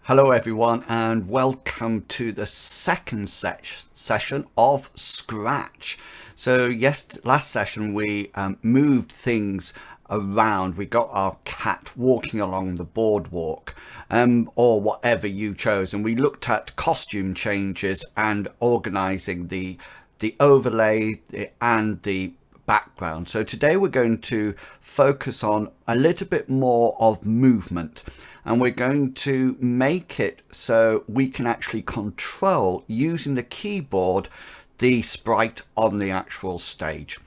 Hello everyone and welcome to the second session of Scratch. So last session we moved things around. We got our cat walking along the boardwalk or whatever you chose, and we looked at costume changes and organizing the overlay and the background. So today we're going to focus on a little bit more of movement, and we're going to make it so we can actually control using the keyboard the sprite on the actual stage.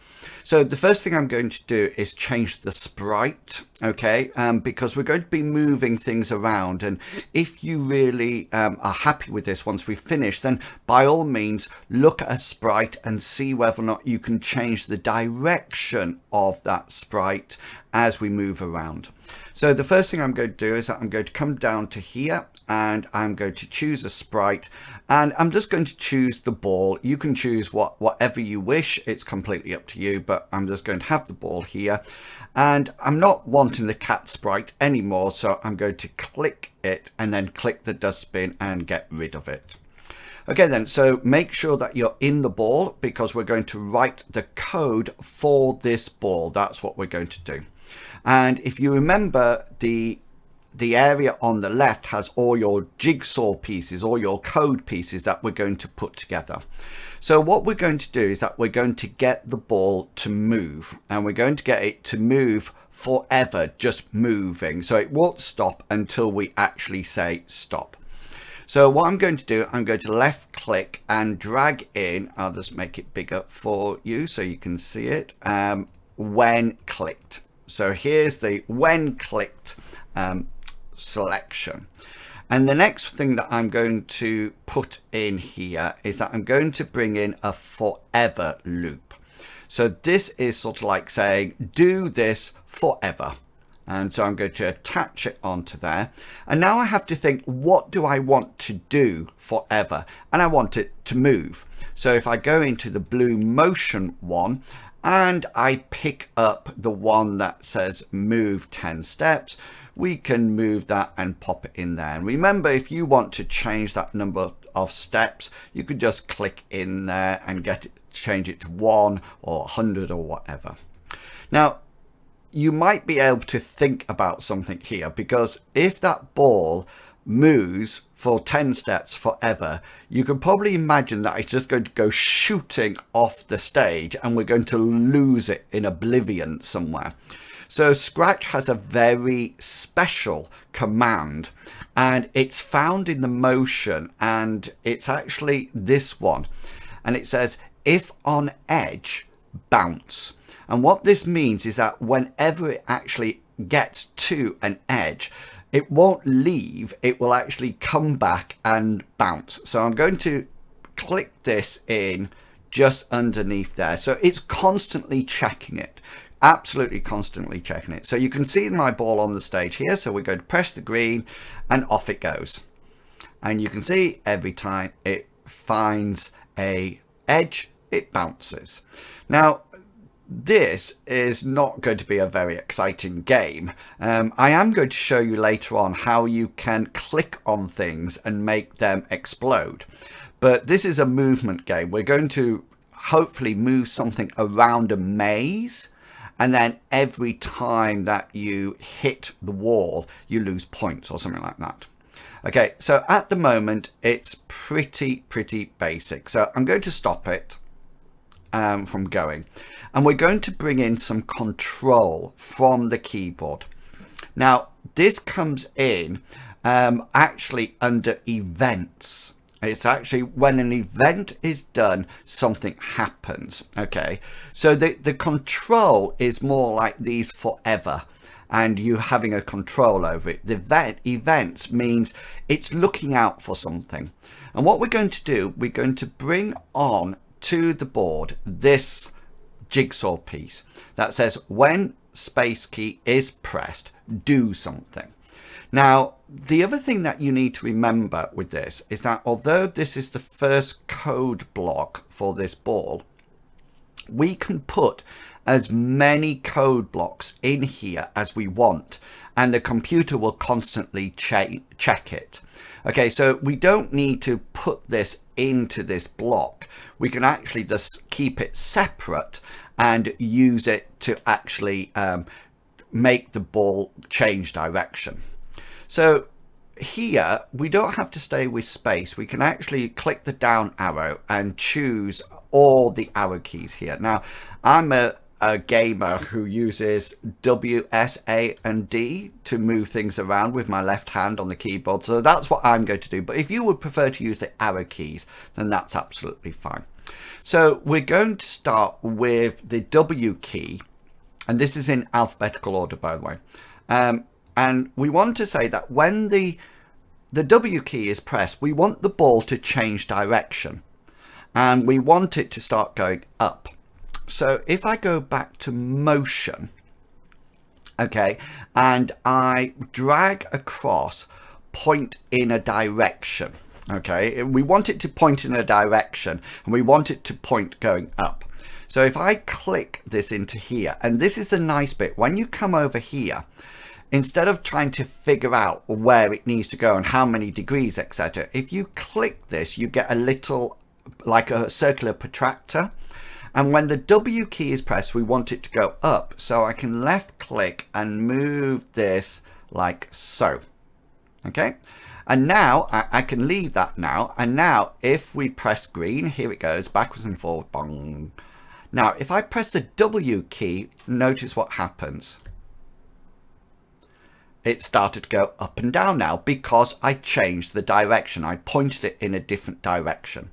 So the first thing I'm going to do is change the sprite, okay, because we're going to be moving things around. And if you really are happy with this once we finish, then by all means look at a sprite and see whether or not you can change the direction of that sprite as we move around. So the first thing I'm going to do is that I'm going to come down to here and I'm going to choose a sprite, and I'm just going to choose the ball. You can choose whatever you wish, it's completely up to you, but I'm just going to have the ball here, and I'm not wanting the cat sprite anymore, so I'm going to click it and then click the dustbin and get rid of it. Okay then, so make sure that you're in the ball because we're going to write the code for this ball. That's what we're going to do. And if you remember, the area on the left has all your jigsaw pieces, all your code pieces that we're going to put together. So what we're going to do is that we're going to get the ball to move, and we're going to get it to move forever, just moving. So it won't stop until we actually say stop. So what I'm going to do, I'm going to left click and drag in. I'll just make it bigger for you so you can see it. When clicked. So here's the when clicked selection. And the next thing that I'm going to put in here is that I'm going to bring in a forever loop. So this is sort of like saying do this forever. And so I'm going to attach it onto there. And now I have to think, what do I want to do forever? And I want it to move. So if I go into the blue motion one and I pick up the one that says move 10 steps, we can move that and pop it in there. And remember, if you want to change that number of steps, you could just click in there and change it to 1 or 100 or whatever. Now, you might be able to think about something here, because if that ball moves for 10 steps forever, you can probably imagine that it's just going to go shooting off the stage and we're going to lose it in oblivion somewhere. So Scratch has a very special command, and it's found in the motion, and it's actually this one, and it says if on edge, bounce. And what this means is that whenever it actually gets to an edge, it won't leave, it will actually come back and bounce. So I'm going to click this in just underneath there. So it's constantly checking it, absolutely constantly checking it. So you can see my ball on the stage here. So we're going to press the green and off it goes. And you can see every time it finds a edge, it bounces. Now, this is not going to be a very exciting game. I am going to show you later on how you can click on things and make them explode. But this is a movement game. We're going to hopefully move something around a maze, and then every time that you hit the wall, you lose points or something like that. Okay, so at the moment, it's pretty basic. So I'm going to stop it from going. And we're going to bring in some control from the keyboard. Now, this comes in actually under events. It's actually when an event is done, something happens. Okay, so the control is more like these forever, and you having a control over it. The events means it's looking out for something. And what we're going to do, we're going to bring on to the board this jigsaw piece that says when space key is pressed, do something. Now, the other thing that you need to remember with this is that although this is the first code block for this ball, we can put as many code blocks in here as we want, and the computer will constantly check it. Okay, so we don't need to put this into this block. We can actually just keep it separate and use it to actually make the ball change direction. So here we don't have to stay with space. We can actually click the down arrow and choose all the arrow keys here. Now I'm a gamer who uses W, S, A and D to move things around with my left hand on the keyboard, so that's what I'm going to do. But if you would prefer to use the arrow keys, then that's absolutely fine. So we're going to start with the W key, and this is in alphabetical order, by the way. And we want to say that when the W key is pressed, we want the ball to change direction, and we want it to start going up. So if I go back to motion, okay, and I drag across, point in a direction, okay, we want it to point in a direction and we want it to point going up. So if I click this into here, and this is the nice bit, when you come over here, instead of trying to figure out where it needs to go and how many degrees, etc., if you click this, you get a little, like a circular protractor. And when the W key is pressed, we want it to go up. So I can left click and move this like so. Okay. And now I can leave that now. And now if we press green, here it goes backwards and forward. Bong. Now, if I press the W key, notice what happens. It started to go up and down now because I changed the direction. I pointed it in a different direction.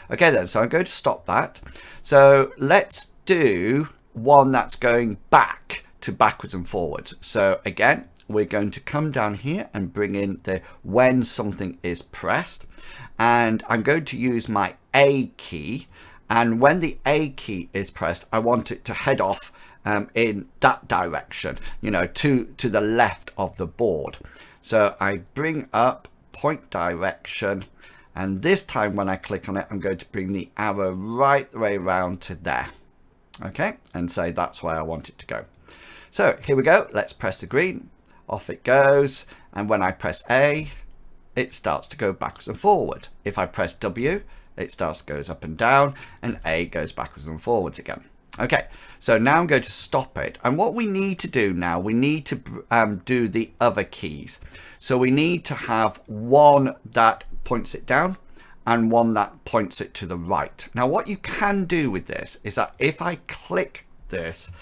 Okay then, so I'm going to stop that. So let's do one that's going back to backwards and forwards. So again, we're going to come down here and bring in the when something is pressed. And I'm going to use my A key. And when the A key is pressed, I want it to head off in that direction, you know, to the left of the board. So I bring up point direction. And this time when I click on it, I'm going to bring the arrow right the way around to there. Okay, and say that's where I want it to go. So here we go. Let's press the green. Off it goes. And when I press A, it starts to go backwards and forward. If I press W, it goes up and down, and A goes backwards and forwards again. Okay, so now I'm going to stop it. And what we need to do now, we need to do the other keys. So we need to have one that points it down and one that points it to the right. Now what you can do with this is that if I click this,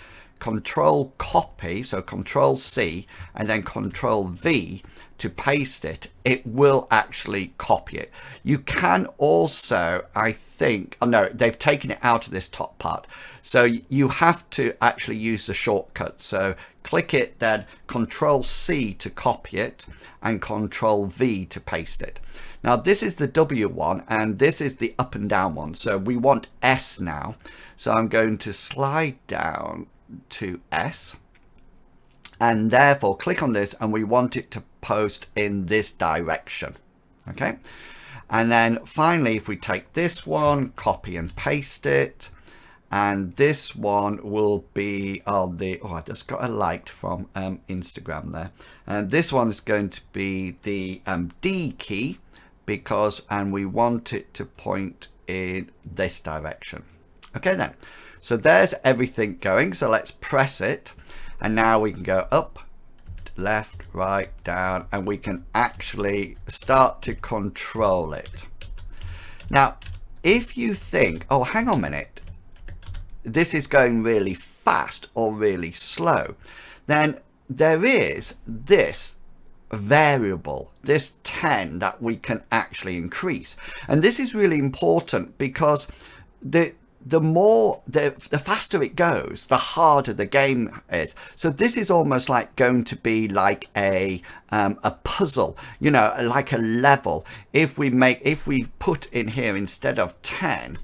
Control copy, so Control C and then Control V to paste it, it will actually copy it. You can also, I think, oh no, they've taken it out of this top part. So you have to actually use the shortcut. So click it, then Control C to copy it and Control V to paste it. Now this is the W one and this is the up and down one. So we want S now. So I'm going to slide down to S and therefore click on this and we want it to post in this direction. Okay. And then finally, if we take this one, copy and paste it. And this one will be on the, I just got a like from Instagram there. And this one is going to be the D key because, and we want it to point in this direction. Okay then. So there's everything going. So let's press it. And now we can go up, left, right, down, and we can actually start to control it. Now, if you think, oh, hang on a minute, this is going really fast or really slow, then there is this variable, this 10 that we can actually increase. And this is really important because the faster it goes, the harder the game is. So this is almost like going to be like a puzzle, you know, like a level. If we put in here instead of 10,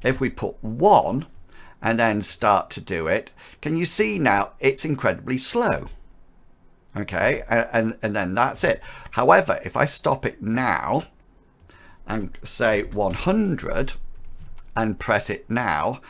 if we put 1 and then start to do it, can you see now it's incredibly slow? Okay, and then that's it. However, if I stop it now and say 100 and press it now,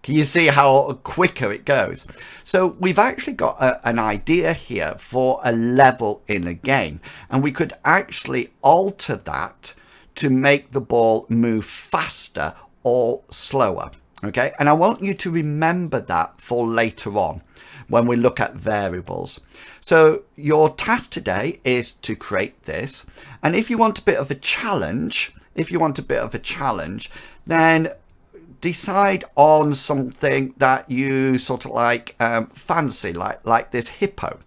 Can you see how quicker it goes? So we've actually got an idea here for a level in a game, and we could actually alter that to make the ball move faster or slower. Okay, and I want you to remember that for later on when we look at variables. So your task today is to create this, and if you want a bit of a challenge, then decide on something that you sort of like fancy, like this hippo.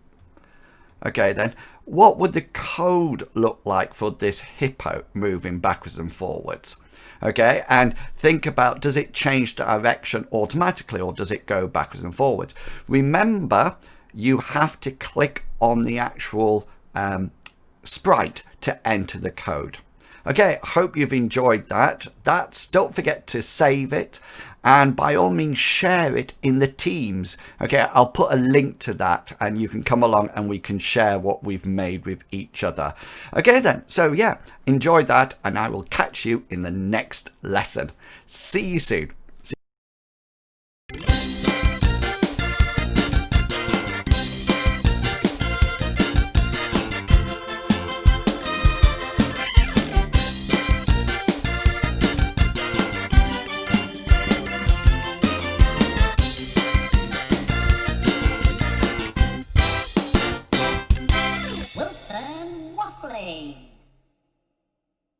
Okay, then what would the code look like for this hippo moving backwards and forwards? Okay, and think about, does it change direction automatically or does it go backwards and forwards? Remember, you have to click on the actual sprite to enter the code. Okay, hope you've enjoyed that. Don't forget to save it, and by all means share it in the teams. Okay, I'll put a link to that and you can come along and we can share what we've made with each other. Okay then, so yeah, enjoy that, and I will catch you in the next lesson. See you soon.